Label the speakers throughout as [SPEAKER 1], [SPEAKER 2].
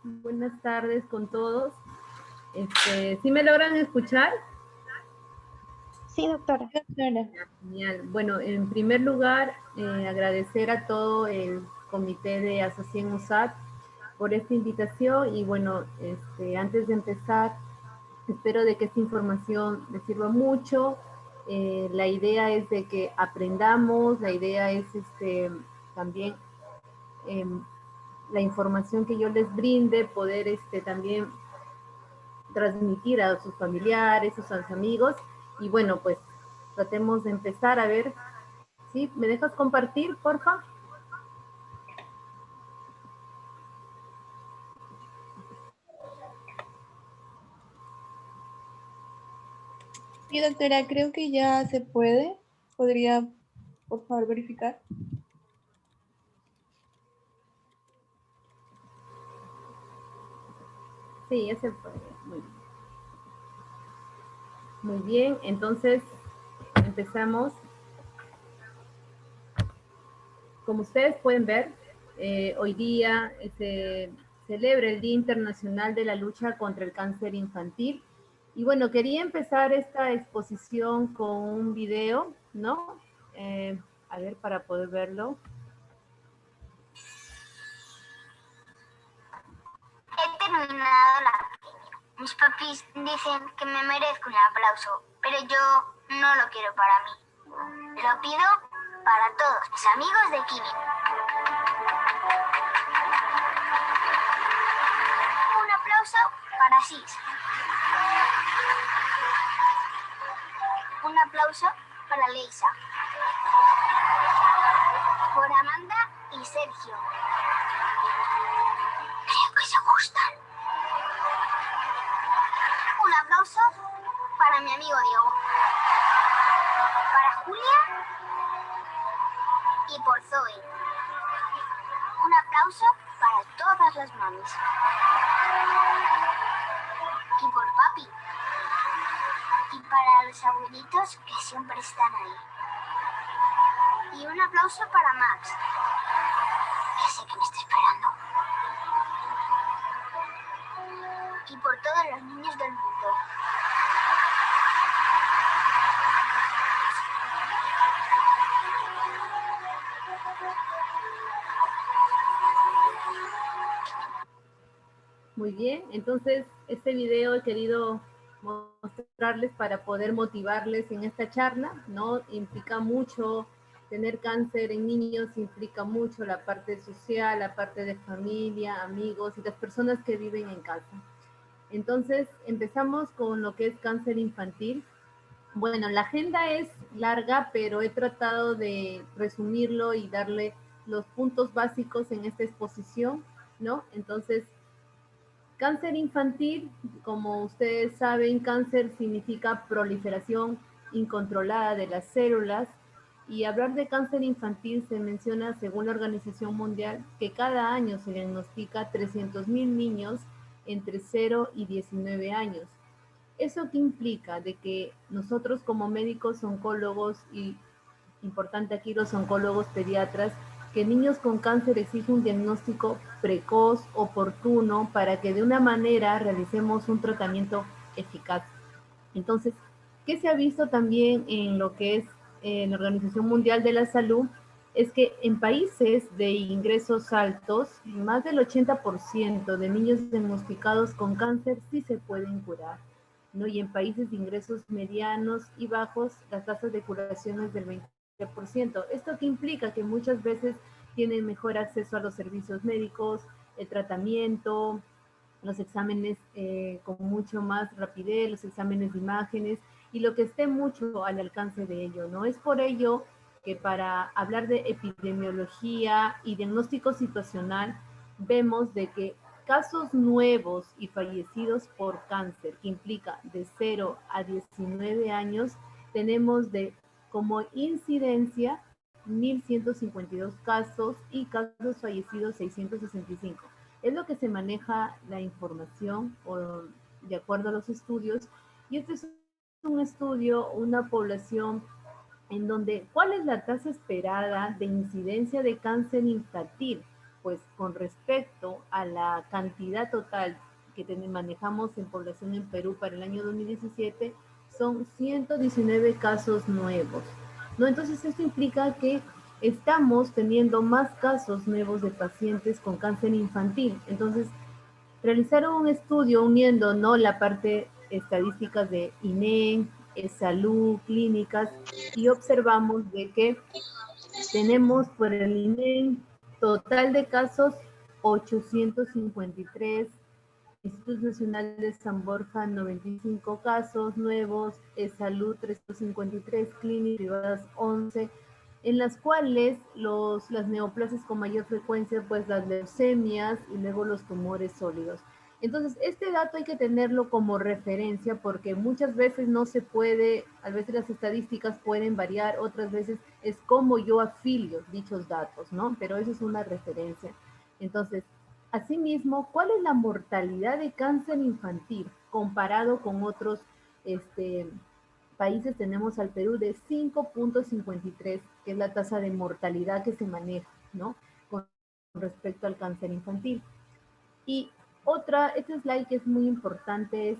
[SPEAKER 1] Buenas tardes con todos. ¿Sí me logran escuchar?
[SPEAKER 2] Sí, doctora.
[SPEAKER 1] Genial. Bueno, en primer lugar, agradecer a todo el comité de Asociación USAT por esta invitación y bueno, antes de empezar, espero de que esta información les sirva mucho. La idea es de que aprendamos, la idea es también em, la información que yo les brinde, poder también transmitir a sus familiares, a sus amigos. Y bueno, pues tratemos de empezar a ver, ¿sí? ¿Me dejas compartir, porfa?
[SPEAKER 3] Sí, doctora, creo que ya se puede. ¿Podría, por favor, verificar?
[SPEAKER 1] Sí, ya se puede. Muy bien. Muy bien, entonces empezamos. Como ustedes pueden ver, hoy día se celebra el Día Internacional de la Lucha contra el Cáncer Infantil. Y bueno, quería empezar esta exposición con un video, ¿no? A ver, para poder verlo.
[SPEAKER 4] He terminado la pequeña. Mis papis dicen que me merezco un aplauso, pero yo no lo quiero para mí. Lo pido para todos mis amigos de Kini. Un aplauso para Sis. Un aplauso para Leisa. Por Amanda y Sergio. Creo que se gustan. Un aplauso para mi amigo Diego. Para Julia y por Zoe. Un aplauso para todas las mamis. Y por papi. Y para los abuelitos que siempre están ahí. Y un aplauso para Max, que sé que me está esperando. Y por todos los niños del mundo.
[SPEAKER 1] Muy bien, entonces este video he querido mostrarles para poder motivarles en esta charla, ¿no? Implica mucho, tener cáncer en niños implica mucho la parte social, la parte de familia, amigos y las personas que viven en casa. Entonces empezamos con lo que es cáncer infantil. Bueno, la agenda es larga, pero he tratado de resumirlo y darle los puntos básicos en esta exposición, ¿no? Entonces, cáncer infantil, como ustedes saben, cáncer significa proliferación incontrolada de las células y hablar de cáncer infantil se menciona, según la Organización Mundial, que cada año se diagnostica 300,000 niños entre 0 y 19 años. ¿Eso qué implica? De que nosotros como médicos oncólogos, y importante aquí los oncólogos pediatras, que niños con cáncer exigen un diagnóstico precoz, oportuno, para que de una manera realicemos un tratamiento eficaz. Entonces, ¿qué se ha visto también en lo que es la Organización Mundial de la Salud? Es que en países de ingresos altos, más del 80% de niños diagnosticados con cáncer sí se pueden curar, ¿no? Y en países de ingresos medianos y bajos, las tasas de curación es del 20%. ¿Esto qué implica? Que muchas veces tienen mejor acceso a los servicios médicos, el tratamiento, los exámenes con mucho más rapidez, los exámenes de imágenes y lo que esté mucho al alcance de ello, ¿no? Es por ello que para hablar de epidemiología y diagnóstico situacional, vemos de que casos nuevos y fallecidos por cáncer, que implica de 0 a 19 años, tenemos de como incidencia 1,152 casos y casos fallecidos 665. Es lo que se maneja la información o de acuerdo a los estudios. Y este es un estudio, una población en donde, ¿cuál es la tasa esperada de incidencia de cáncer infantil? pues con respecto a la cantidad total que manejamos en población en Perú para el año 2017, son 119 casos nuevos, ¿no? Entonces esto implica que estamos teniendo más casos nuevos de pacientes con cáncer infantil. Entonces, realizaron un estudio uniendo, ¿no?, la parte estadísticas de INEM, salud, clínicas, y observamos de que tenemos por el INEM total de casos 853, Instituto Nacional de San Borja 95 casos nuevos, salud 353, clínicas privadas 11, en las cuales las neoplasias con mayor frecuencia, pues las leucemias y luego los tumores sólidos. Entonces, este dato hay que tenerlo como referencia porque muchas veces no se puede, a veces las estadísticas pueden variar, otras veces es como yo afilio dichos datos, ¿no? Pero eso es una referencia. Entonces, asimismo, ¿cuál es la mortalidad de cáncer infantil comparado con otros países? Tenemos al Perú de 5.53, que es la tasa de mortalidad que se maneja, ¿no?, con respecto al cáncer infantil. Y este slide que es muy importante es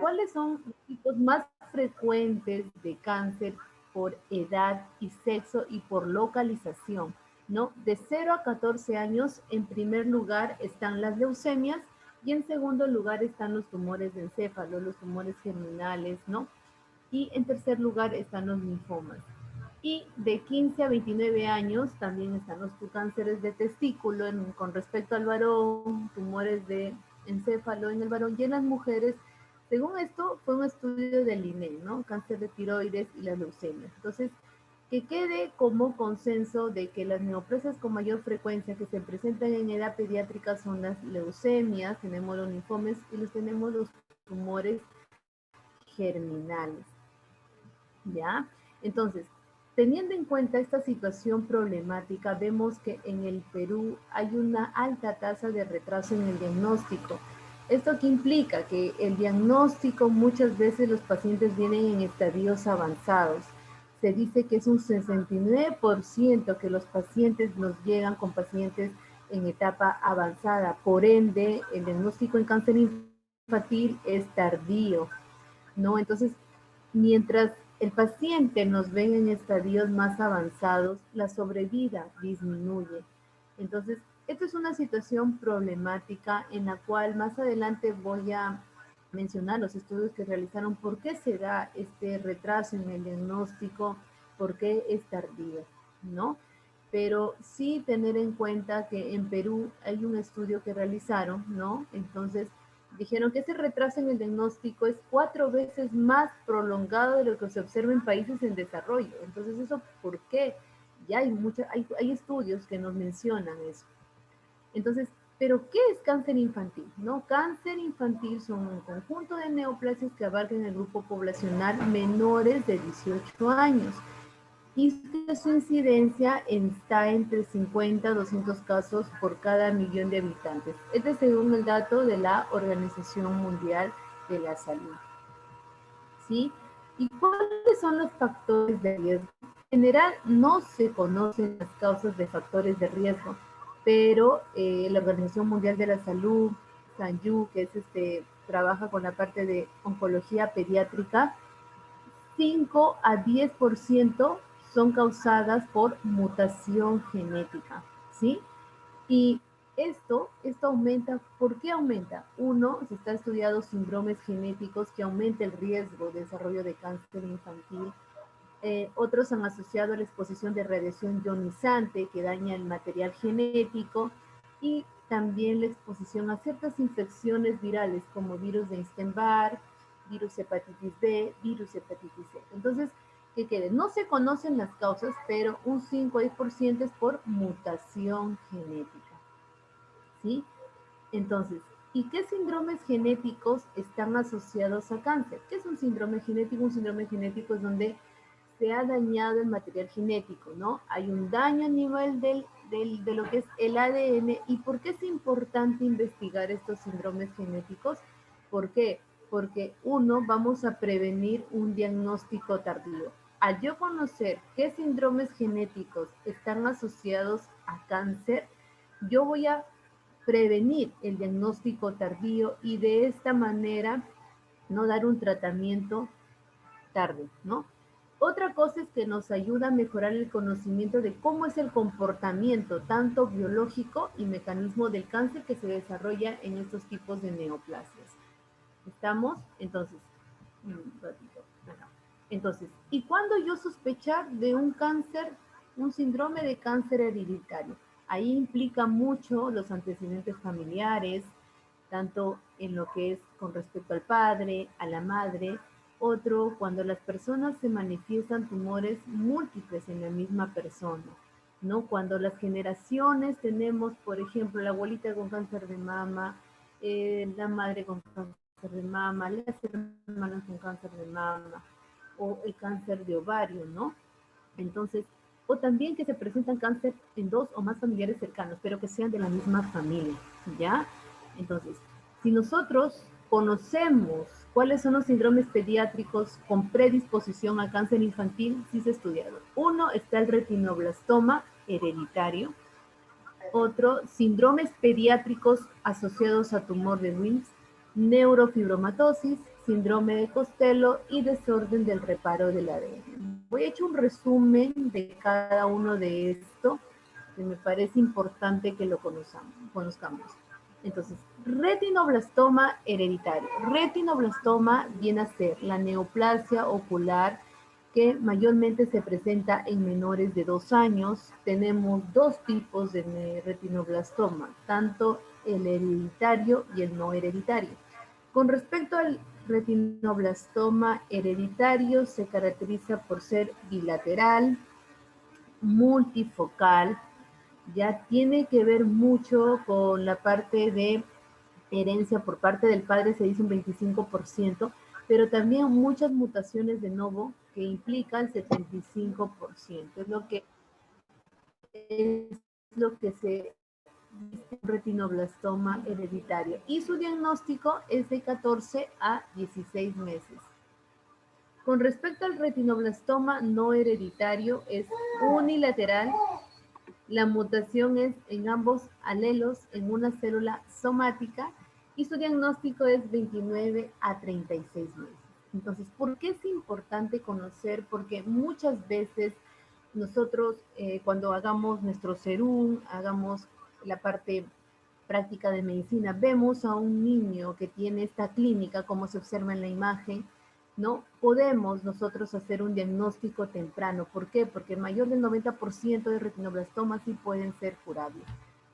[SPEAKER 1] cuáles son los tipos más frecuentes de cáncer por edad y sexo y por localización, ¿no? De 0 a 14 años, en primer lugar están las leucemias y en segundo lugar están los tumores de encéfalo, los tumores germinales, ¿no? Y en tercer lugar están los linfomas. Y de 15 a 29 años también están los cánceres de testículo con respecto al varón, tumores de encéfalo en el varón, y en las mujeres, según esto, fue un estudio del INE, ¿no? Cáncer de tiroides y las leucemias. Entonces, que quede como consenso de que las neoplasias con mayor frecuencia que se presentan en edad pediátrica son las leucemias, tenemos los linfomas y tenemos los tumores germinales, ¿ya? Entonces, teniendo en cuenta esta situación problemática, vemos que en el Perú hay una alta tasa de retraso en el diagnóstico. ¿Esto qué implica? Que el diagnóstico, muchas veces los pacientes vienen en estadios avanzados. Se dice que es un 69% que los pacientes nos llegan con pacientes en etapa avanzada. Por ende, el diagnóstico en cáncer infantil es tardío, ¿no? Entonces, mientras el paciente nos ven en estadios más avanzados, la sobrevida disminuye. Entonces, esta es una situación problemática en la cual más adelante voy a mencionar los estudios que realizaron, por qué se da este retraso en el diagnóstico, por qué es tardío, ¿no? Pero sí tener en cuenta que en Perú hay un estudio que realizaron, ¿no? Entonces, dijeron que ese retraso en el diagnóstico es 4 veces más prolongado de lo que se observa en países en desarrollo. Entonces, ¿eso por qué? Ya hay estudios que nos mencionan eso. Entonces, ¿pero qué es cáncer infantil? ¿No? Cáncer infantil son un conjunto de neoplasias que abarcan el grupo poblacional menores de 18 años y su incidencia está entre 50 a 200 casos por cada millón de habitantes. Este es según el dato de la Organización Mundial de la Salud. ¿Sí? ¿Y cuáles son los factores de riesgo? En general no se conocen las causas de factores de riesgo, pero la Organización Mundial de la Salud, SANYU, que es trabaja con la parte de oncología pediátrica, 5 a 10% son causadas por mutación genética, ¿sí? Y esto aumenta. ¿Por qué aumenta? Uno, se está estudiando síndromes genéticos que aumenta el riesgo de desarrollo de cáncer infantil. Otros han asociado a la exposición de radiación ionizante que daña el material genético y también la exposición a ciertas infecciones virales como virus de Epstein-Barr, virus hepatitis B, virus hepatitis C. Entonces, ¿qué quede? No se conocen las causas, pero un 5 a 10% es por mutación genética, ¿sí? Entonces, ¿y qué síndromes genéticos están asociados a cáncer? ¿Qué es un síndrome genético? Un síndrome genético es donde se ha dañado el material genético, ¿no? Hay un daño a nivel de lo que es el ADN. ¿Y por qué es importante investigar estos síndromes genéticos? ¿Por qué? Porque uno, vamos a prevenir un diagnóstico tardío. Al yo conocer qué síndromes genéticos están asociados a cáncer, yo voy a prevenir el diagnóstico tardío y de esta manera no dar un tratamiento tarde, ¿no? Otra cosa es que nos ayuda a mejorar el conocimiento de cómo es el comportamiento, tanto biológico y mecanismo del cáncer que se desarrolla en estos tipos de neoplasias. ¿Estamos? Entonces, un ratito. Acá. Entonces, ¿y cuándo yo sospechar de un cáncer, un síndrome de cáncer hereditario? Ahí implica mucho los antecedentes familiares, tanto en lo que es con respecto al padre, a la madre. Otro, cuando las personas se manifiestan tumores múltiples en la misma persona, ¿no? Cuando las generaciones tenemos, por ejemplo, la abuelita con cáncer de mama, la madre con cáncer de mama, las hermanas con cáncer de mama, o el cáncer de ovario, ¿no? Entonces, o también que se presentan cáncer en dos o más familiares cercanos, pero que sean de la misma familia, ¿ya? Entonces, si nosotros conocemos cuáles son los síndromes pediátricos con predisposición a cáncer infantil, sí se estudiaron. Uno está el retinoblastoma hereditario, otro, síndromes pediátricos asociados a tumor de Wilms, neurofibromatosis, síndrome de Costello y desorden del reparo del ADN. Voy a echar un resumen de cada uno de estos, que me parece importante que lo conozcamos. Entonces, retinoblastoma hereditario. Retinoblastoma viene a ser la neoplasia ocular que mayormente se presenta en menores de 2 años. Tenemos dos tipos de retinoblastoma, tanto el hereditario y el no hereditario. Con respecto al retinoblastoma hereditario, se caracteriza por ser bilateral, multifocal, ya tiene que ver mucho con la parte de herencia por parte del padre, se dice un 25%, pero también muchas mutaciones de novo que implican 75%. Es lo que se dice retinoblastoma hereditario. Y su diagnóstico es de 14 a 16 meses. Con respecto al retinoblastoma no hereditario, es unilateral. La mutación es en ambos alelos en una célula somática y su diagnóstico es 29 a 36 meses. Entonces, ¿por qué es importante conocer? Porque muchas veces nosotros cuando hagamos nuestro serum, hagamos la parte práctica de medicina, vemos a un niño que tiene esta clínica, como se observa en la imagen, ¿no? Podemos nosotros hacer un diagnóstico temprano. ¿Por qué? Porque mayor del 90% de retinoblastomas sí pueden ser curables.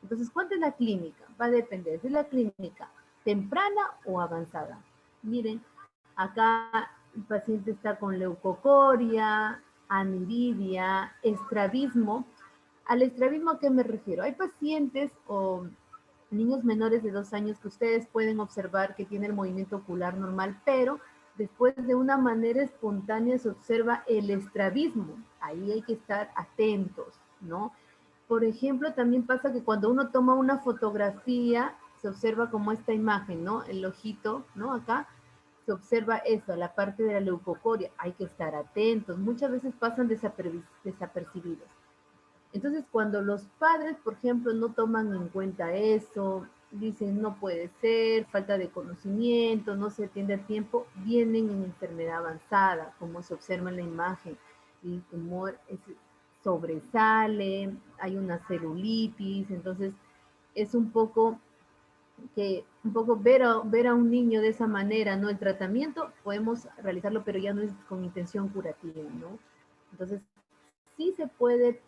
[SPEAKER 1] Entonces, ¿cuánto es la clínica? Va a depender de la clínica temprana o avanzada. Miren, acá el paciente está con leucocoria, aniridia, estrabismo. ¿Al estrabismo a qué me refiero? Hay pacientes o niños menores de 2 años que ustedes pueden observar que tienen el movimiento ocular normal, pero después de una manera espontánea se observa el estrabismo. Ahí hay que estar atentos, ¿no? Por ejemplo, también pasa que cuando uno toma una fotografía, se observa como esta imagen, ¿no? El ojito, ¿no? Acá se observa eso, la parte de la leucocoria. Hay que estar atentos. Muchas veces pasan desapercibidos. Entonces, cuando los padres, por ejemplo, no toman en cuenta eso, dicen no puede ser, falta de conocimiento, no se atiende a tiempo, vienen en enfermedad avanzada, como se observa en la imagen. El tumor sobresale, hay una celulitis, entonces es un poco ver a un niño de esa manera, ¿no? El tratamiento podemos realizarlo, pero ya no es con intención curativa, ¿no? Entonces, sí se puede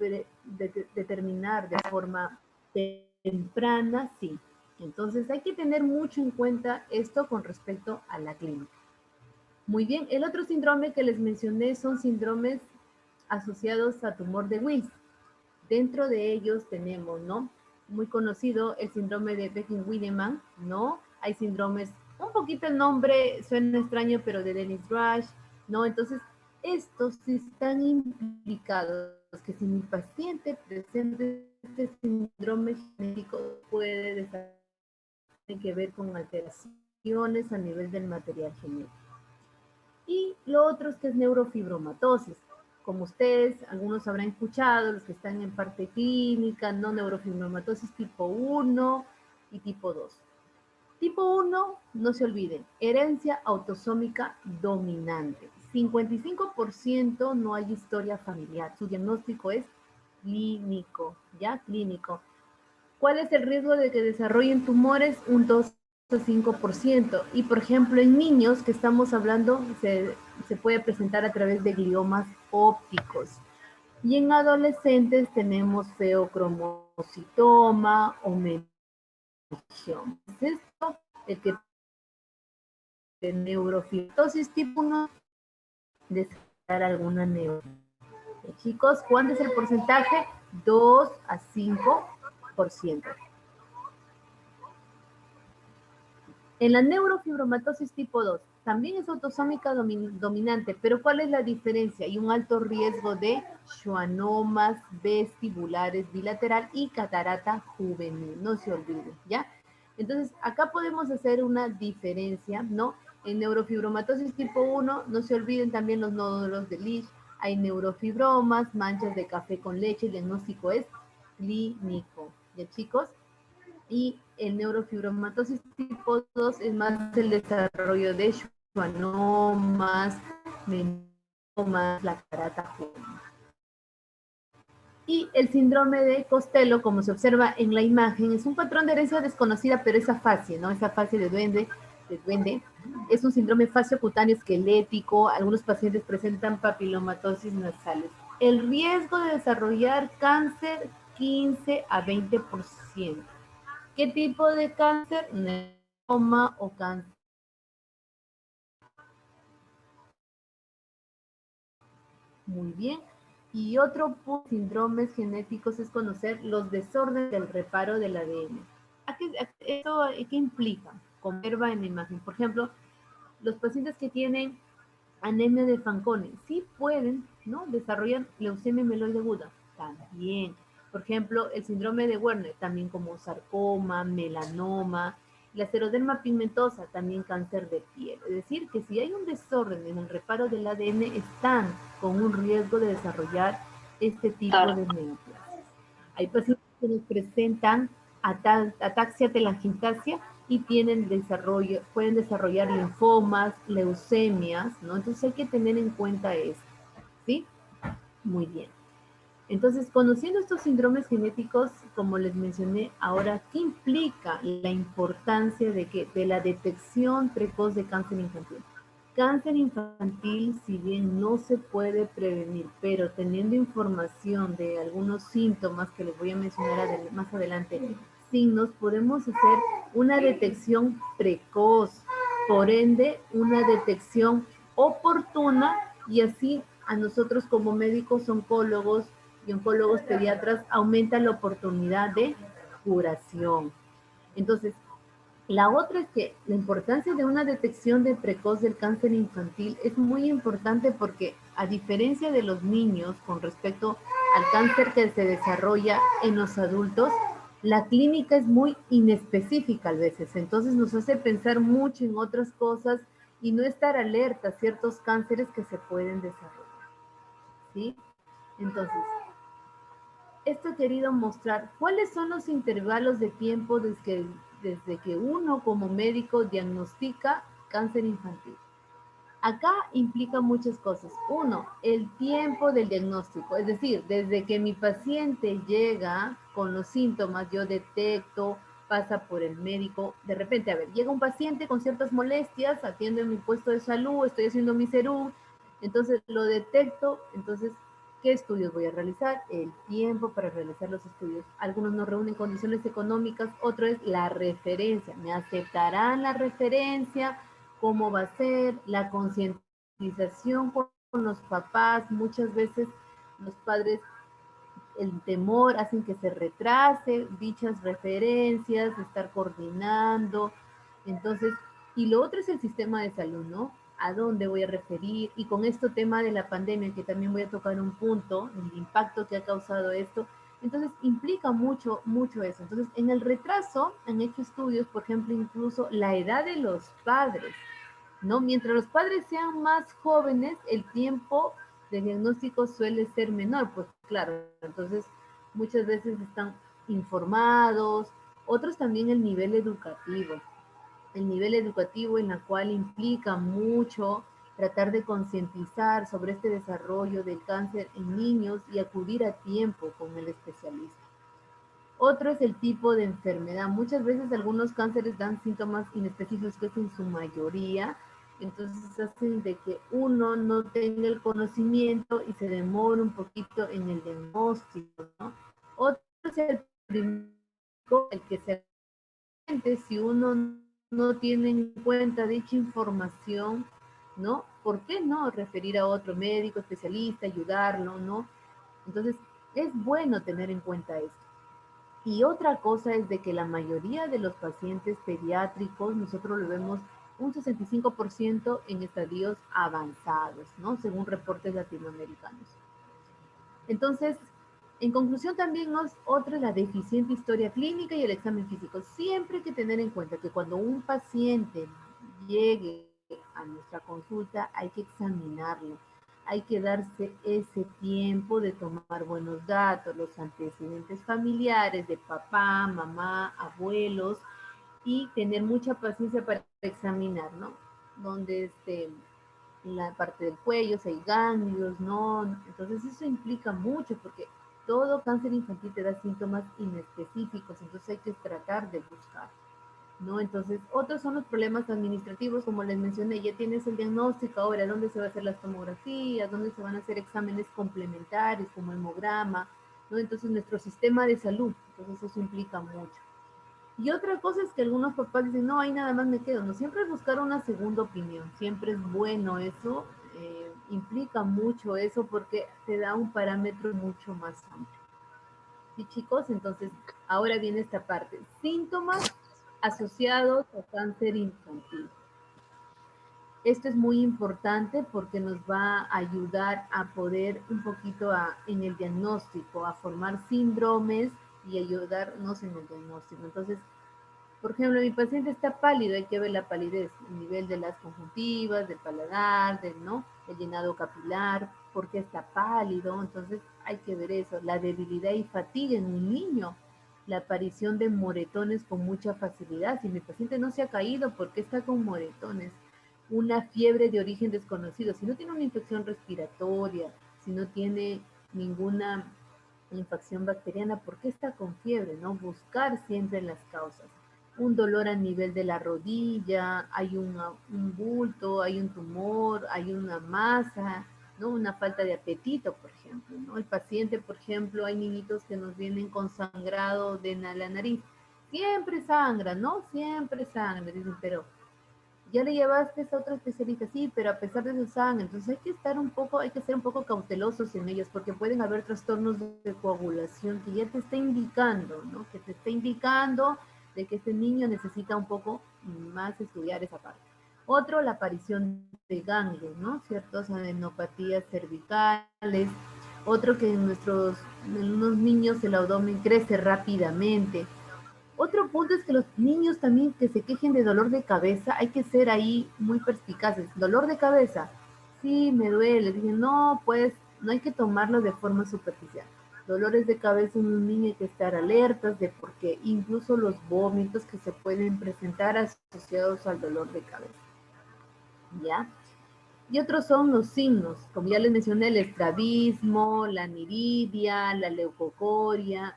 [SPEAKER 1] determinar de forma temprana, sí. Entonces hay que tener mucho en cuenta esto con respecto a la clínica. Muy bien, el otro síndrome que les mencioné son síndromes asociados a tumor de Wilms. Dentro de ellos tenemos, ¿no? Muy conocido el síndrome de Beckin-Williams, ¿no? Hay síndromes, un poquito el nombre suena extraño, pero de Dennis-Rush, ¿no? Entonces, estos sí están implicados, que si mi paciente presenta este síndrome genético puede desarrollar que ver con alteraciones a nivel del material genético. Y lo otro es que es neurofibromatosis. como ustedes, algunos habrán escuchado, los que están en parte clínica, ¿no? Neurofibromatosis tipo 1 y tipo 2. Tipo 1, no se olviden, herencia autosómica dominante. 55% no hay historia familiar. Su diagnóstico es clínico, ¿ya? Clínico. ¿Cuál es el riesgo de que desarrollen tumores? Un 2 a 5%. Y por ejemplo, en niños que estamos hablando, se puede presentar a través de gliomas ópticos. Y en adolescentes tenemos feocromocitoma o meningoma. ¿Es esto? El que de neurofibromatosis tipo 1 desarrollar alguna neurofibromatosis. Chicos, ¿cuánto es el porcentaje? 2 a 5%. En la neurofibromatosis tipo 2, también es autosómica dominante, pero ¿cuál es la diferencia? Hay un alto riesgo de schwannomas vestibulares bilateral y catarata juvenil, no se olviden, ¿ya? Entonces, acá podemos hacer una diferencia, ¿no? En neurofibromatosis tipo 1, no se olviden también los nódulos de Leach, hay neurofibromas, manchas de café con leche, el diagnóstico es clínico, ¿ya chicos? Y el neurofibromatosis tipo 2 es más el desarrollo de schwannomas, meningiomas, la catarata juvenil. Y el síndrome de Costello, como se observa en la imagen, es un patrón de herencia desconocida, pero esa fase, ¿no? Esa fase de duende, es un síndrome faciocutáneo esquelético. Algunos pacientes presentan papilomatosis nasales. El riesgo de desarrollar cáncer, 15 a 20%. ¿Qué tipo de cáncer? Neuroma o cáncer. Muy bien. Y otro punto de síndromes genéticos es conocer los desórdenes del reparo del ADN. ¿Qué implica? Observa en la imagen. Por ejemplo, los pacientes que tienen anemia de Fanconi sí pueden, ¿no?, desarrollar leucemia mieloide aguda. También. Por ejemplo, el síndrome de Werner, también como sarcoma, melanoma, la escleroderma pigmentosa, también cáncer de piel. Es decir, que si hay un desorden en el reparo del ADN, están con un riesgo de desarrollar este tipo de neoplasias. Hay pacientes que nos presentan ataxia telangiectasia y pueden desarrollar linfomas, leucemias, ¿no? Entonces hay que tener en cuenta esto, ¿sí? Muy bien. Entonces, conociendo estos síndromes genéticos, como les mencioné ahora, ¿qué implica la importancia de la detección precoz de cáncer infantil? Cáncer infantil, si bien no se puede prevenir, pero teniendo información de algunos síntomas que les voy a mencionar más adelante, signos, podemos hacer una detección precoz, por ende, una detección oportuna, y así a nosotros como médicos oncólogos y oncólogos pediatras aumenta la oportunidad de curación. Entonces, la otra es que la importancia de una detección de precoz del cáncer infantil es muy importante porque, a diferencia de los niños con respecto al cáncer que se desarrolla en los adultos, la clínica es muy inespecífica a veces, entonces nos hace pensar mucho en otras cosas y no estar alerta a ciertos cánceres que se pueden desarrollar, ¿sí? Entonces, esto he querido mostrar cuáles son los intervalos de tiempo desde que uno como médico diagnostica cáncer infantil. Acá implica muchas cosas. Uno, el tiempo del diagnóstico, es decir, desde que mi paciente llega con los síntomas, yo detecto, pasa por el médico, de repente, a ver, llega un paciente con ciertas molestias, atiendo en mi puesto de salud, estoy haciendo mi serum, entonces lo detecto, entonces, ¿qué estudios voy a realizar? El tiempo para realizar los estudios. Algunos no reúnen condiciones económicas, otro es la referencia. ¿Me aceptarán la referencia? ¿Cómo va a ser? La concientización con los papás. Muchas veces los padres, el temor hacen que se retrase dichas referencias, estar coordinando. Entonces, y lo otro es el sistema de salud, ¿no? ¿A dónde voy a referir? Y con esto tema de la pandemia, que también voy a tocar un punto, el impacto que ha causado esto, entonces implica mucho, mucho eso. Entonces, en el retraso han hecho estudios, por ejemplo, incluso la edad de los padres, ¿no? Mientras los padres sean más jóvenes, el tiempo de diagnóstico suele ser menor, pues claro, entonces muchas veces están informados, otros también el nivel educativo en la cual implica mucho tratar de concientizar sobre este desarrollo del cáncer en niños y acudir a tiempo con el especialista. Otro es el tipo de enfermedad. Muchas veces algunos cánceres dan síntomas inespecíficos en su mayoría, entonces hacen de que uno no tenga el conocimiento y se demore un poquito en el diagnóstico, ¿no? Otro es el primero, el que se si uno no tiene en cuenta dicha información, ¿no? ¿Por qué no referir a otro médico, especialista, ayudarlo, ¿no? Entonces, es bueno tener en cuenta esto. Y otra cosa es de que la mayoría de los pacientes pediátricos, nosotros lo vemos un 65% en estadios avanzados, ¿no? Según reportes latinoamericanos. Entonces, en conclusión también otra es la deficiente historia clínica y el examen físico. Siempre hay que tener en cuenta que cuando un paciente llegue a nuestra consulta hay que examinarlo. Hay que darse ese tiempo de tomar buenos datos, los antecedentes familiares de papá, mamá, abuelos y tener mucha paciencia para examinar, ¿no? Donde en la parte del cuello, si hay ganglios, ¿no? Entonces eso implica mucho porque todo cáncer infantil te da síntomas inespecíficos, entonces hay que tratar de buscar, ¿no? Entonces, otros son los problemas administrativos, como les mencioné, ya tienes el diagnóstico, ahora dónde se va a hacer las tomografías, dónde se van a hacer exámenes complementarios como hemograma, ¿no? Entonces, nuestro sistema de salud, entonces eso implica mucho. Y otra cosa es que algunos papás dicen, no, ahí nada más me quedo. No, siempre es buscar una segunda opinión. Siempre es bueno eso. Implica mucho eso porque te da un parámetro mucho más amplio. ¿Sí, chicos? Entonces, ahora viene esta parte. Síntomas asociados a cáncer infantil. Esto es muy importante porque nos va a ayudar a poder un poquito en el diagnóstico, a formar síndromes y ayudarnos en el diagnóstico. Entonces, por ejemplo, mi paciente está pálido, hay que ver la palidez, el nivel de las conjuntivas, del paladar, ¿no? El llenado capilar, por qué está pálido, entonces hay que ver eso, la debilidad y fatiga en un niño, la aparición de moretones con mucha facilidad, si mi paciente no se ha caído, ¿por qué está con moretones? Una fiebre de origen desconocido, si no tiene una infección respiratoria, si no tiene ninguna infección bacteriana, ¿por qué está con fiebre? ¿No? Buscar siempre las causas. Un dolor a nivel de la rodilla, hay un bulto, hay un tumor, hay una masa, ¿no? Una falta de apetito, por ejemplo, ¿no? El paciente, por ejemplo, hay niñitos que nos vienen con sangrado de la nariz. Siempre sangra, ¿no? Siempre sangra, dicen, pero ya le llevaste a otro especialista, sí, pero a pesar de su sangre, entonces hay que ser un poco cautelosos en ellos, porque pueden haber trastornos de coagulación que ya te está indicando, ¿no? Que te está indicando de que este niño necesita un poco más estudiar esa parte. Otro, la aparición de ganglios, ¿no? Ciertas adenopatías cervicales. Otro que en unos niños el abdomen crece rápidamente. Otro punto es que los niños también que se quejen de dolor de cabeza, hay que ser ahí muy perspicaces. Dolor de cabeza, sí, me duele. Dicen, no, pues no hay que tomarlo de forma superficial. Dolores de cabeza en un niño hay que estar alertas de por qué, incluso los vómitos que se pueden presentar asociados al dolor de cabeza. ¿Ya? Y otros son los signos, como ya les mencioné, el estrabismo, la aniridia, la leucocoria,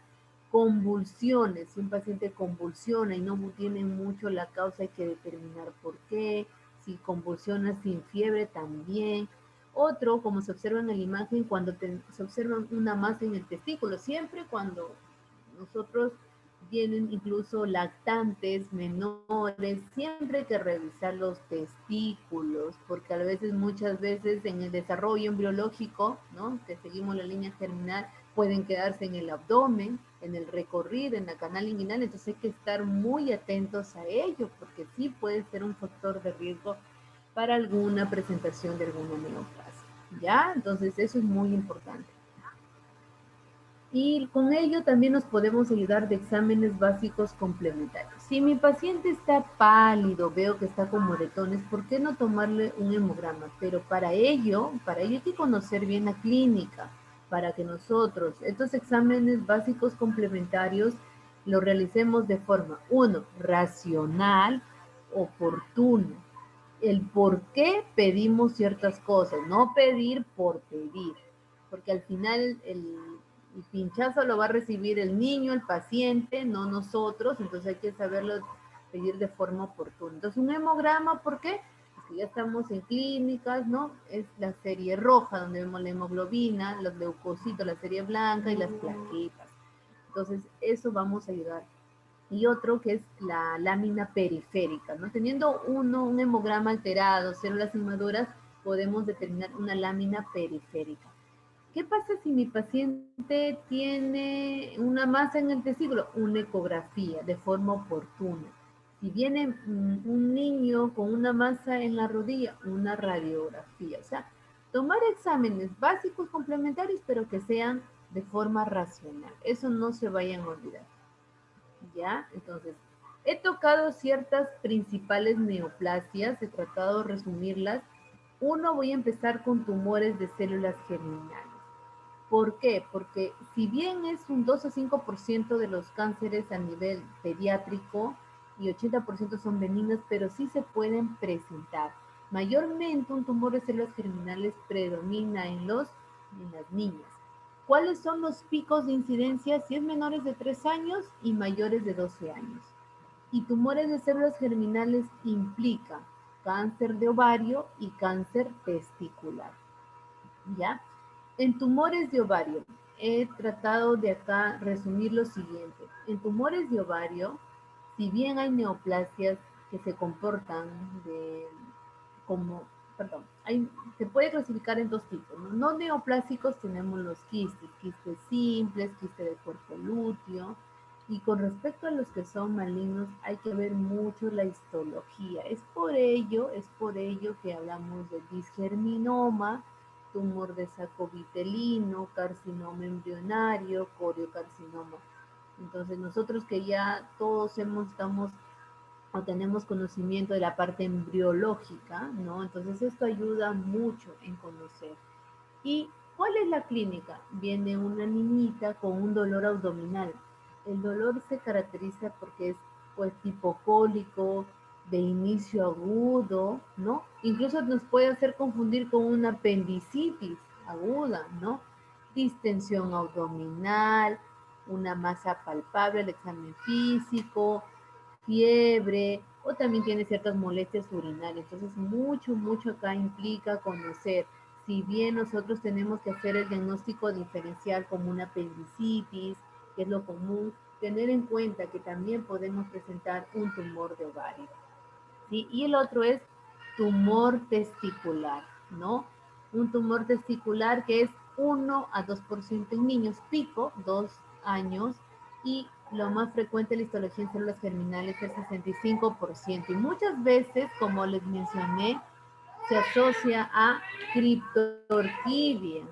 [SPEAKER 1] convulsiones. Si un paciente convulsiona y no tiene mucho la causa, hay que determinar por qué. Si convulsiona sin fiebre, también. Otro, como se observa en la imagen, cuando se observa una masa en el testículo, siempre cuando nosotros vienen incluso lactantes, menores, siempre hay que revisar los testículos, porque a veces, muchas veces en el desarrollo embriológico, ¿no? Que seguimos la línea germinal, pueden quedarse en el abdomen, en el recorrido, en la canal inguinal, entonces hay que estar muy atentos a ello, porque sí puede ser un factor de riesgo para alguna presentación de alguna neoplasia, ¿ya? Entonces eso es muy importante. Y con ello también nos podemos ayudar de exámenes básicos complementarios. Si mi paciente está pálido, veo que está con moretones, ¿por qué no tomarle un hemograma? Pero para ello hay que conocer bien la clínica, para que nosotros estos exámenes básicos complementarios los realicemos de forma, uno, racional, oportuno. El por qué pedimos ciertas cosas, no pedir por pedir, porque al final el pinchazo lo va a recibir el niño, el paciente, no nosotros, entonces hay que saberlo pedir de forma oportuna. Entonces un hemograma, ¿por qué? Porque ya estamos en clínicas, ¿no? Es la serie roja, donde vemos la hemoglobina, los leucocitos, la serie blanca y las plaquetas. Entonces eso vamos a ayudar. Y otro que es la lámina periférica, ¿no? Teniendo un hemograma alterado, células inmaduras, podemos determinar una lámina periférica. ¿Qué pasa si mi paciente tiene una masa en el testículo? Una ecografía de forma oportuna. Si viene un niño con una masa en la rodilla, una radiografía. O sea, tomar exámenes básicos complementarios, pero que sean de forma racional. Eso no se vayan a olvidar. ¿Ya? Entonces, he tocado ciertas principales neoplasias, he tratado de resumirlas. Uno, voy a empezar con tumores de células germinales. ¿Por qué? Porque si bien es un 2 o 5% de los cánceres a nivel pediátrico y 80% son benignos, pero sí se pueden presentar. Mayormente un tumor de células germinales predomina en las niñas. ¿Cuáles son los picos de incidencia? Si es menores de 3 años y mayores de 12 años. Y tumores de células germinales implica cáncer de ovario y cáncer testicular. ¿Ya? En tumores de ovario, he tratado de acá resumir lo siguiente. En tumores de ovario, si bien hay neoplasias que se comportan se puede clasificar en dos tipos, ¿no? No neoplásicos tenemos los quistes simples, quiste de cuerpo lúteo, y con respecto a los que son malignos hay que ver mucho la histología. Es por ello que hablamos de disgerminoma, tumor de saco vitelino, carcinoma embrionario, coriocarcinoma. Entonces nosotros que ya todos estamos o tenemos conocimiento de la parte embriológica, ¿no? Entonces esto ayuda mucho en conocer. ¿Y cuál es la clínica? Viene una niñita con un dolor abdominal. El dolor se caracteriza porque es pues tipo cólico, de inicio agudo, ¿no? Incluso nos puede hacer confundir con una apendicitis aguda, ¿no? Distensión abdominal, una masa palpable, el examen físico, fiebre, o también tiene ciertas molestias urinarias. Entonces, mucho acá implica conocer. Si bien nosotros tenemos que hacer el diagnóstico diferencial como una apendicitis, que es lo común, tener en cuenta que también podemos presentar un tumor de ovario. ¿Sí? Y el otro es tumor testicular, ¿no? Un tumor testicular que es 1 a 2% en niños, pico, 2 años, y lo más frecuente en la histología en células germinales es el 65%. Y muchas veces, como les mencioné, se asocia a criptorquidia.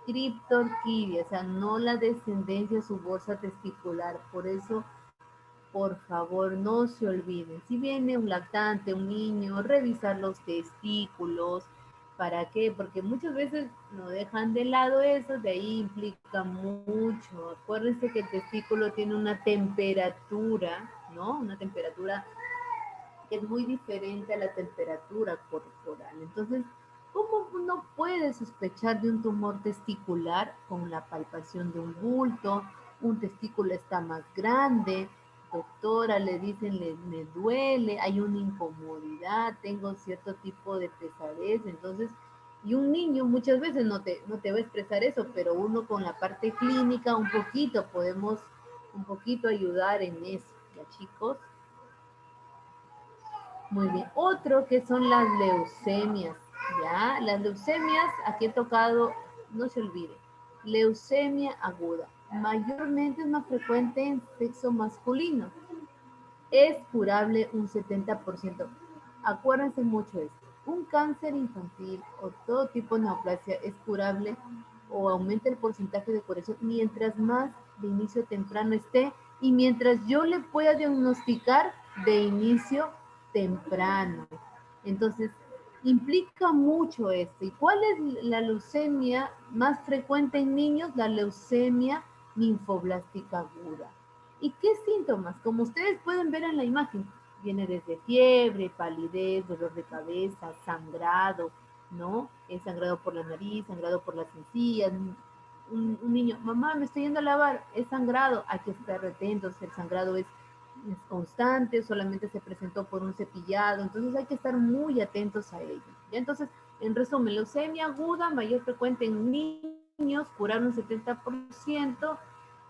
[SPEAKER 1] Criptorquidia, o sea, no la descendencia su bolsa testicular. Por eso, por favor, no se olviden. Si viene un lactante, un niño, revisar los testículos. ¿Para qué? Porque muchas veces no dejan de lado eso, de ahí implica mucho. Acuérdense que el testículo tiene una temperatura, ¿no? Una temperatura que es muy diferente a la temperatura corporal. Entonces, ¿cómo uno puede sospechar de un tumor testicular? Con la palpación de un bulto, un testículo está más grande, doctora, le dicen, me duele, hay una incomodidad, tengo cierto tipo de pesadez, entonces, y un niño muchas veces no te va a expresar eso, pero uno con la parte clínica podemos un poquito ayudar en eso, ¿ya chicos? Muy bien. Otro que son las leucemias, ¿ya? Las leucemias, aquí he tocado, no se olvide, leucemia aguda. Mayormente es más frecuente en sexo masculino. Es curable un 70%. Acuérdense mucho de esto. Un cáncer infantil o todo tipo de neoplasia es curable o aumenta el porcentaje de curación mientras más de inicio temprano esté y mientras yo le pueda diagnosticar de inicio temprano. Entonces, implica mucho esto. ¿Y cuál es la leucemia más frecuente en niños? La leucemia linfoblástica aguda. ¿Y qué síntomas? Como ustedes pueden ver en la imagen, viene desde fiebre, palidez, dolor de cabeza, sangrado, ¿no? Sangrado por la nariz, sangrado por las encías. Un niño, mamá, me estoy yendo a lavar, es sangrado, hay que estar atentos, el sangrado es constante, solamente se presentó por un cepillado, entonces hay que estar muy atentos a ello. ¿Ya? Entonces, en resumen, leucemia aguda, mayor frecuente en niños, curar un 70%,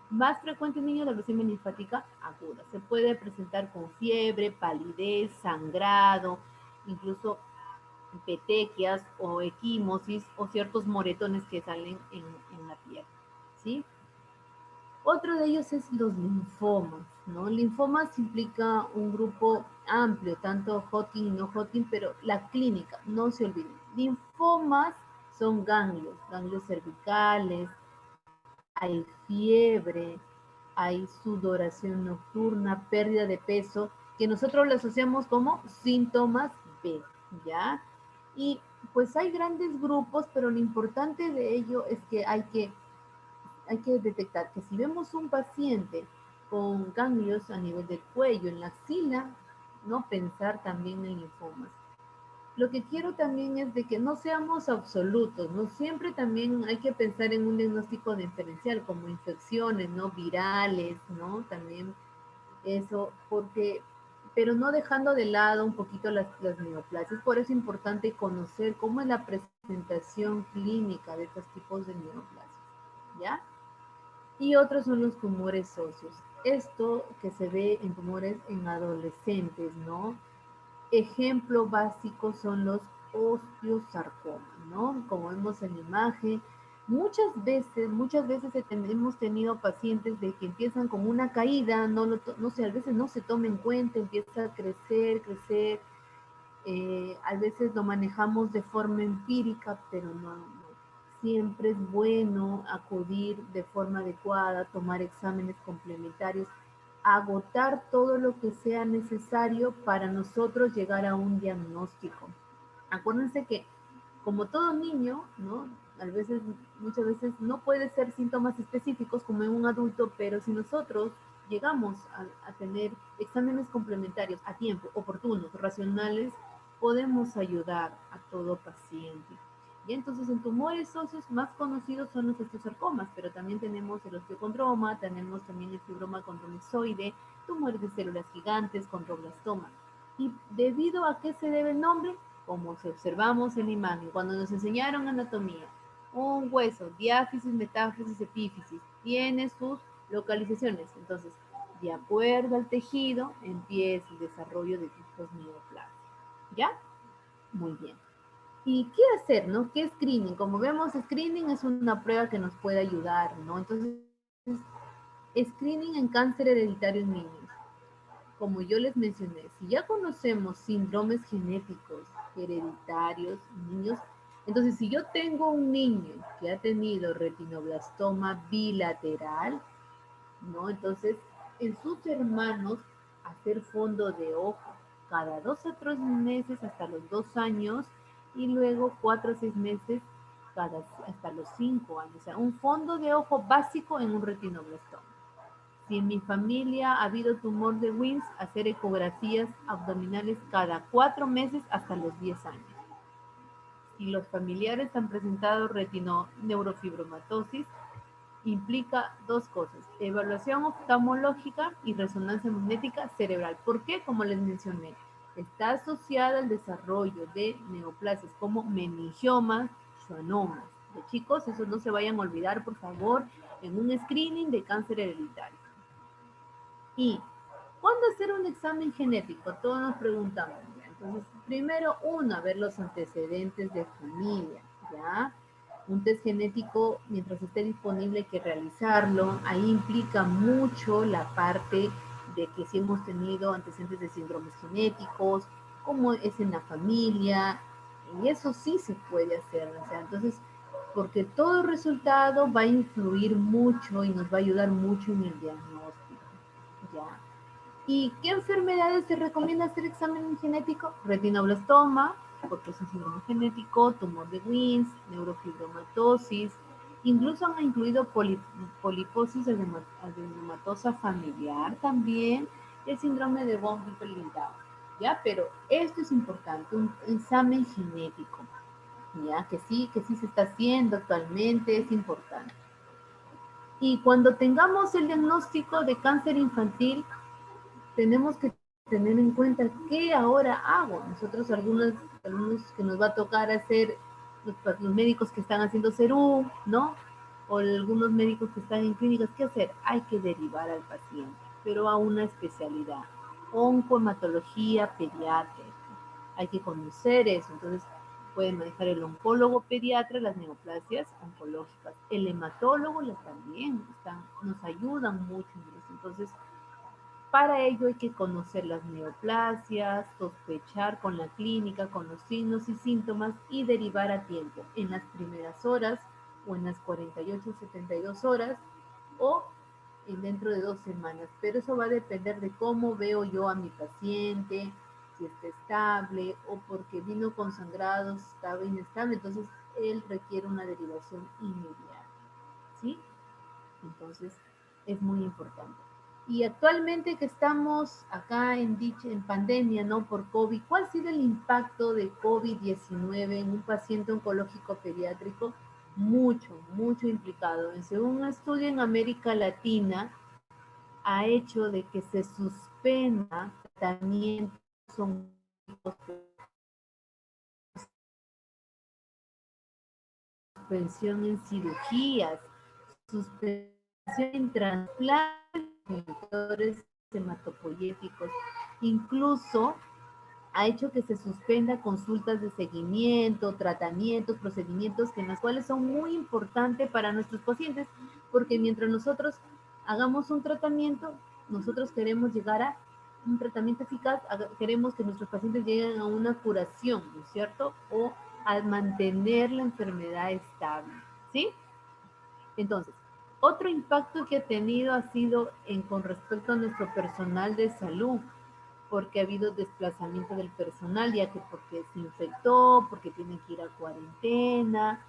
[SPEAKER 1] más frecuente en niños la leucemia linfática aguda. Se puede presentar con fiebre, palidez, sangrado, incluso petequias o equimosis o ciertos moretones que salen en la piel, ¿sí? Otro de ellos es los linfomas, ¿no? Linfomas implica un grupo amplio, tanto Hodgkin y no Hodgkin, pero la clínica, no se olviden. Linfomas son ganglios cervicales, hay fiebre, hay sudoración nocturna, pérdida de peso, que nosotros lo asociamos como síntomas B, ¿ya? Y pues hay grandes grupos, pero lo importante de ello es que hay que detectar que si vemos un paciente con ganglios a nivel del cuello, en la axila, no pensar también en linfomas. Lo que quiero también es de que no seamos absolutos, ¿no? Siempre también hay que pensar en un diagnóstico diferencial, como infecciones, ¿no? Virales, ¿no? También eso, porque, pero no dejando de lado un poquito las neoplasias. Por eso es importante conocer cómo es la presentación clínica de estos tipos de neoplasias, ¿ya? Y otros son los tumores óseos. Esto que se ve en tumores en adolescentes, ¿no? Ejemplo básico son los osteosarcomas, ¿no? Como vemos en la imagen, muchas veces hemos tenido pacientes de que empiezan con una caída, no sé, a veces no se toma en cuenta, empieza a crecer, a veces lo manejamos de forma empírica, pero no. Siempre es bueno acudir de forma adecuada, tomar exámenes complementarios, agotar todo lo que sea necesario para nosotros llegar a un diagnóstico. Acuérdense que como todo niño, ¿no? Muchas veces no puede ser síntomas específicos como en un adulto, pero si nosotros llegamos a tener exámenes complementarios a tiempo, oportunos, racionales, podemos ayudar a todo paciente. Y entonces en tumores óseos más conocidos son los osteosarcomas, pero también tenemos el osteocondroma, tenemos también el fibroma condromisoide, tumores de células gigantes, condroblastoma. ¿Y debido a qué se debe el nombre? Como se observamos en la imagen, cuando nos enseñaron anatomía, un hueso, diáfisis, metáfisis, epífisis, tiene sus localizaciones. Entonces, de acuerdo al tejido, empieza el desarrollo de tipos neoplásicos. ¿Ya? Muy bien. ¿Y qué hacer, no? ¿Qué screening? Como vemos, screening es una prueba que nos puede ayudar, ¿no? Entonces, screening en cáncer hereditario en niños. Como yo les mencioné, si ya conocemos síndromes genéticos hereditarios en niños, entonces si yo tengo un niño que ha tenido retinoblastoma bilateral, ¿no? Entonces, en sus hermanos, hacer fondo de ojo cada 2 a 3 meses hasta los 2 años y luego 4 a 6 meses hasta los 5 años. O sea, un fondo de ojo básico en un retinoblastoma. Si en mi familia ha habido tumor de Wilms, hacer ecografías abdominales cada 4 meses hasta los 10 años. Si los familiares han presentado retinoneurofibromatoses, implica 2 cosas, evaluación oftalmológica y resonancia magnética cerebral. ¿Por qué? Como les mencioné, está asociada al desarrollo de neoplasias como meningiomas, schwannomas. De chicos, eso no se vayan a olvidar, por favor, en un screening de cáncer hereditario. ¿Y cuándo hacer un examen genético? Todos nos preguntamos. ¿Ya? Entonces, primero, ver los antecedentes de familia, ¿ya? Un test genético, mientras esté disponible, hay que realizarlo. Ahí implica mucho la parte de que si hemos tenido antecedentes de síndromes genéticos, cómo es en la familia, y eso sí se puede hacer. O sea, entonces, porque todo resultado va a influir mucho y nos va a ayudar mucho en el diagnóstico, ¿ya? ¿Y qué enfermedades se recomienda hacer examen genético? Retinoblastoma, porque es un síndrome genético, tumor de Wilms, neurofibromatosis, incluso han incluido poliposis adenomatosa familiar también, el síndrome de von Hippel-Lindau, ¿ya? Pero esto es importante, un examen genético, ¿ya? Que sí se está haciendo actualmente, es importante. Y cuando tengamos el diagnóstico de cáncer infantil, tenemos que tener en cuenta qué ahora hago. Nosotros algunos que nos va a tocar hacer, los médicos que están haciendo SERUM, ¿no? O algunos médicos que están en clínicas, ¿qué hacer? Hay que derivar al paciente, pero a una especialidad, oncohematología pediátrica. Hay que conocer eso, entonces pueden manejar el oncólogo pediatra, las neoplasias oncológicas, el hematólogo también nos ayudan mucho en eso. Entonces, para ello hay que conocer las neoplasias, sospechar con la clínica, con los signos y síntomas y derivar a tiempo en las primeras horas o en las 48 o 72 horas o dentro de 2 semanas. Pero eso va a depender de cómo veo yo a mi paciente, si está estable o porque vino con sangrados, estaba inestable, entonces él requiere una derivación inmediata, ¿sí? Entonces es muy importante. Y actualmente que estamos acá en pandemia, ¿no? Por COVID, ¿cuál ha sido el impacto de COVID-19 en un paciente oncológico pediátrico? Mucho implicado. Según un estudio en América Latina, ha hecho de que se suspenda tratamientos oncológicos, suspensión en cirugías, suspensión en trasplantes, inhibidores hematopoyéticos, incluso ha hecho que se suspenda consultas de seguimiento, tratamientos, procedimientos en los cuales son muy importantes para nuestros pacientes, porque mientras nosotros hagamos un tratamiento, nosotros queremos llegar a un tratamiento eficaz, queremos que nuestros pacientes lleguen a una curación, ¿no es cierto? O a mantener la enfermedad estable, ¿sí? Entonces, otro impacto que ha tenido ha sido con respecto a nuestro personal de salud, porque ha habido desplazamiento del personal, ya que porque se infectó, porque tienen que ir a cuarentena,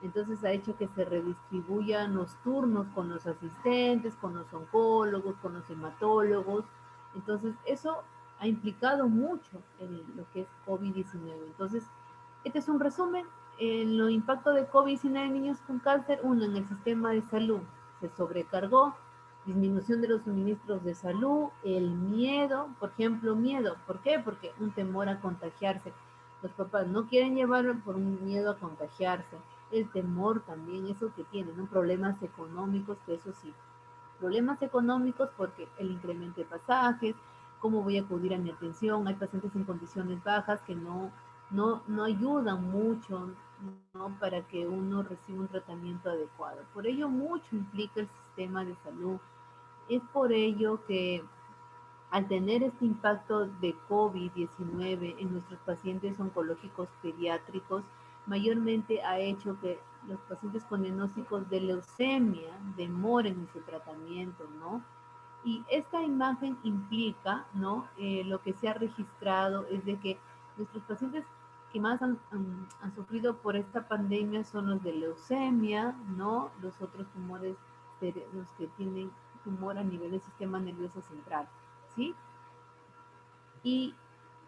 [SPEAKER 1] entonces ha hecho que se redistribuyan los turnos con los asistentes, con los oncólogos, con los hematólogos, entonces eso ha implicado mucho en lo que es COVID-19. Entonces, este es un resumen. En lo impacto de COVID-19 en niños con cáncer, uno, en el sistema de salud, se sobrecargó, disminución de los suministros de salud, el miedo, por ejemplo, miedo. ¿Por qué? Porque un temor a contagiarse. Los papás no quieren llevarlo por un miedo a contagiarse. El temor también, eso que tienen, ¿no? Problemas económicos, que eso sí. Problemas económicos porque el incremento de pasajes, cómo voy a acudir a mi atención, hay pacientes en condiciones bajas que no ayudan mucho, ¿no? Para que uno reciba un tratamiento adecuado. Por ello, mucho implica el sistema de salud. Es por ello que al tener este impacto de COVID-19 en nuestros pacientes oncológicos pediátricos, mayormente ha hecho que los pacientes con diagnósticos de leucemia demoren en su tratamiento, ¿no? Y esta imagen implica, ¿no? Lo que se ha registrado es de que nuestros pacientes que más han sufrido por esta pandemia son los de leucemia, ¿no? Los otros tumores, los que tienen tumor a nivel del sistema nervioso central, ¿sí? Y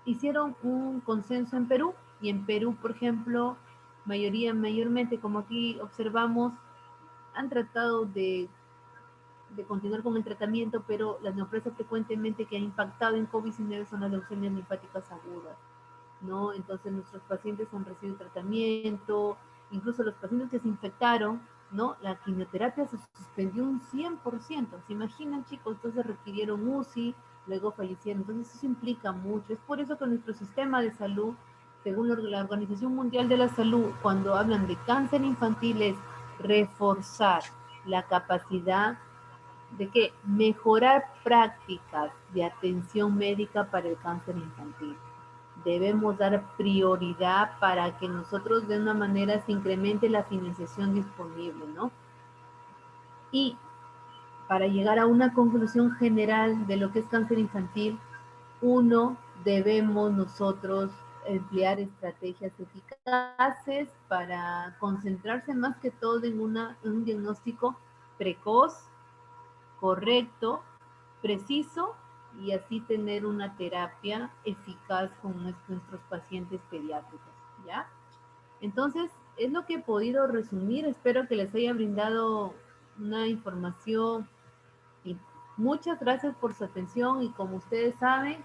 [SPEAKER 1] hicieron un consenso en Perú, y en Perú, por ejemplo, mayormente, como aquí observamos, han tratado de continuar con el tratamiento, pero las neoplasias frecuentemente que han impactado en COVID-19 son las leucemias linfáticas agudas, ¿no? Entonces nuestros pacientes han recibido tratamiento, incluso los pacientes que se infectaron, ¿no? La quimioterapia se suspendió un 100%, ¿se imaginan, chicos? Entonces requirieron UCI, luego fallecieron, entonces eso implica mucho. Es por eso que nuestro sistema de salud, según la Organización Mundial de la Salud, cuando hablan de cáncer infantil, es reforzar la capacidad de que mejorar prácticas de atención médica para el cáncer infantil, debemos dar prioridad para que nosotros de una manera se incremente la financiación disponible, ¿no? Y para llegar a una conclusión general de lo que es cáncer infantil, uno, debemos nosotros emplear estrategias eficaces para concentrarse más que todo en un diagnóstico precoz, correcto, preciso, y así tener una terapia eficaz con nuestros pacientes pediátricos, ¿ya? Entonces, es lo que he podido resumir. Espero que les haya brindado una información y muchas gracias por su atención, y como ustedes saben,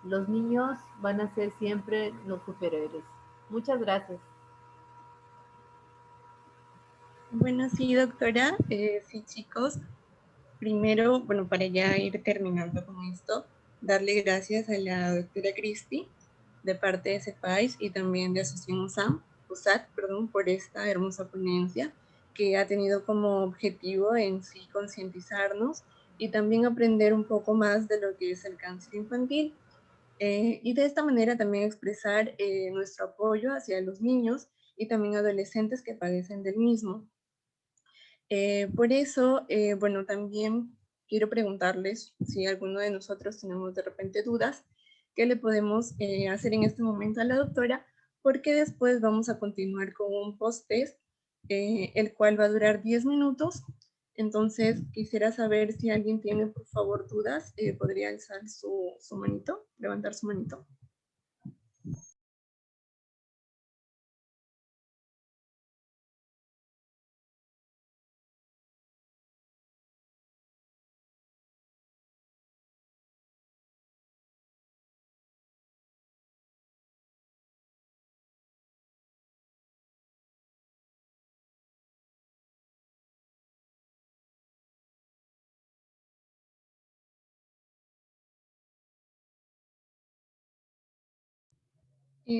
[SPEAKER 1] los niños van a ser siempre los superhéroes. Muchas gracias.
[SPEAKER 3] Bueno, sí, doctora. Sí, chicos. Primero, bueno, para ya ir terminando con esto, darle gracias a la doctora Cristi de parte de CEPAIS y también de Asociación USAT, por esta hermosa ponencia que ha tenido como objetivo en sí concientizarnos y también aprender un poco más de lo que es el cáncer infantil. Y de esta manera también expresar nuestro apoyo hacia los niños y también adolescentes que padecen del mismo. Por eso, bueno, también quiero preguntarles si alguno de nosotros tenemos de repente dudas, ¿qué le podemos hacer en este momento a la doctora? Porque después vamos a continuar con un post-test, el cual va a durar 10 minutos. Entonces, quisiera saber si alguien tiene, por favor, dudas, podría alzar su manito, levantar su manito.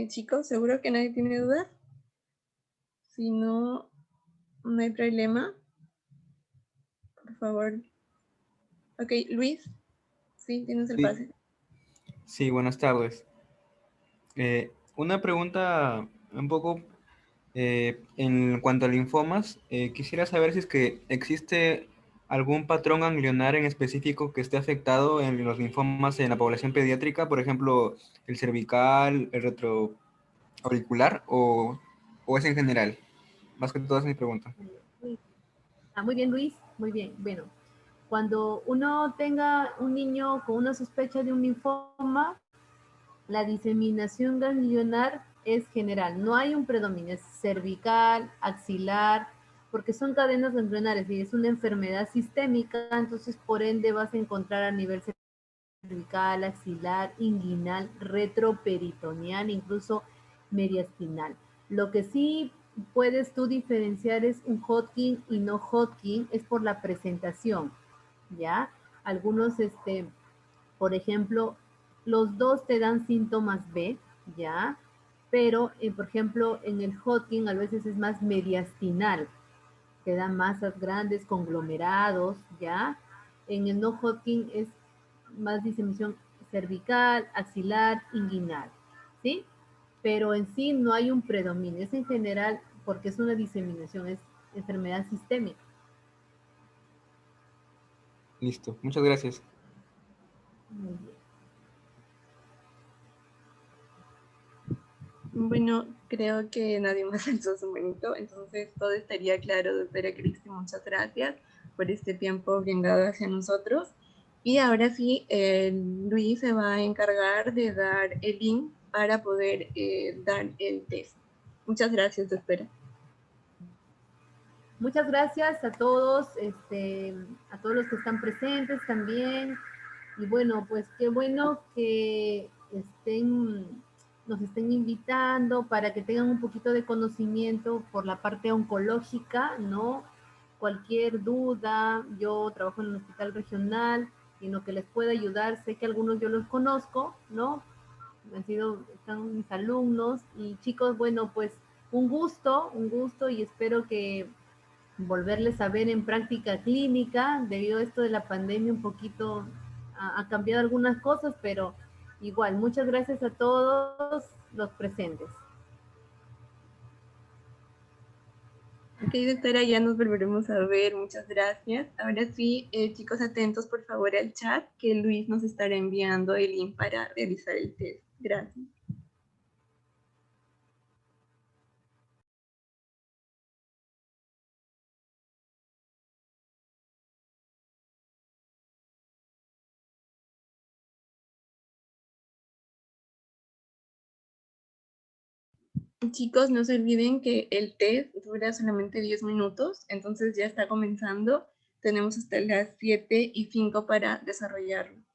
[SPEAKER 3] Chicos, ¿seguro que nadie tiene dudas? Si no, no hay problema. Por favor. Ok, Luis, sí, tienes el pase.
[SPEAKER 5] Sí, buenas tardes. Una pregunta un poco en cuanto a linfomas. Quisiera saber si es que existe algún patrón ganglionar en específico que esté afectado en los linfomas en la población pediátrica, por ejemplo, el cervical, el retroauricular, o es en general. Más que todo es mi pregunta.
[SPEAKER 1] Muy bien, Luis. Muy bien. Bueno, cuando uno tenga un niño con una sospecha de un linfoma, la diseminación ganglionar es general. No hay un predominio, es cervical, axilar, porque son cadenas ganglionares y es una enfermedad sistémica, entonces por ende vas a encontrar a nivel cervical, axilar, inguinal, retroperitoneal, incluso mediastinal. Lo que sí puedes tú diferenciar es un Hodgkin y no Hodgkin, es por la presentación, ¿ya? Algunos, por ejemplo, los dos te dan síntomas B, ¿ya? Pero, por ejemplo, en el Hodgkin a veces es más mediastinal, te dan masas grandes, conglomerados, ¿ya? En el no Hodgkin es más diseminación cervical, axilar, inguinal, ¿sí? Pero en sí no hay un predominio, es en general porque es una diseminación, es enfermedad sistémica.
[SPEAKER 5] Listo, muchas gracias.
[SPEAKER 1] Muy bien.
[SPEAKER 3] Bueno, creo que nadie más alzó su manito, entonces todo estaría claro, doctora Cristi. Muchas gracias por este tiempo brindado hacia nosotros. Y ahora sí, Luis se va a encargar de dar el link para poder dar el test. Muchas gracias, doctora.
[SPEAKER 1] Muchas gracias a todos, a todos los que están presentes también. Y bueno, pues qué bueno que nos estén invitando para que tengan un poquito de conocimiento por la parte oncológica, ¿no? Cualquier duda, yo trabajo en un hospital regional y en lo que les pueda ayudar, sé que algunos yo los conozco, ¿no? Están mis alumnos y chicos, bueno, pues un gusto y espero que volverles a ver en práctica clínica. Debido a esto de la pandemia un poquito ha cambiado algunas cosas, pero igual, muchas gracias a todos los presentes.
[SPEAKER 3] Ok, doctora, ya nos volveremos a ver. Muchas gracias. Ahora sí, chicos, atentos por favor al chat, que Luis nos estará enviando el link para realizar el test. Gracias. Chicos, no se olviden que el test dura solamente 10 minutos, entonces ya está comenzando. Tenemos hasta las 7:05 para desarrollarlo.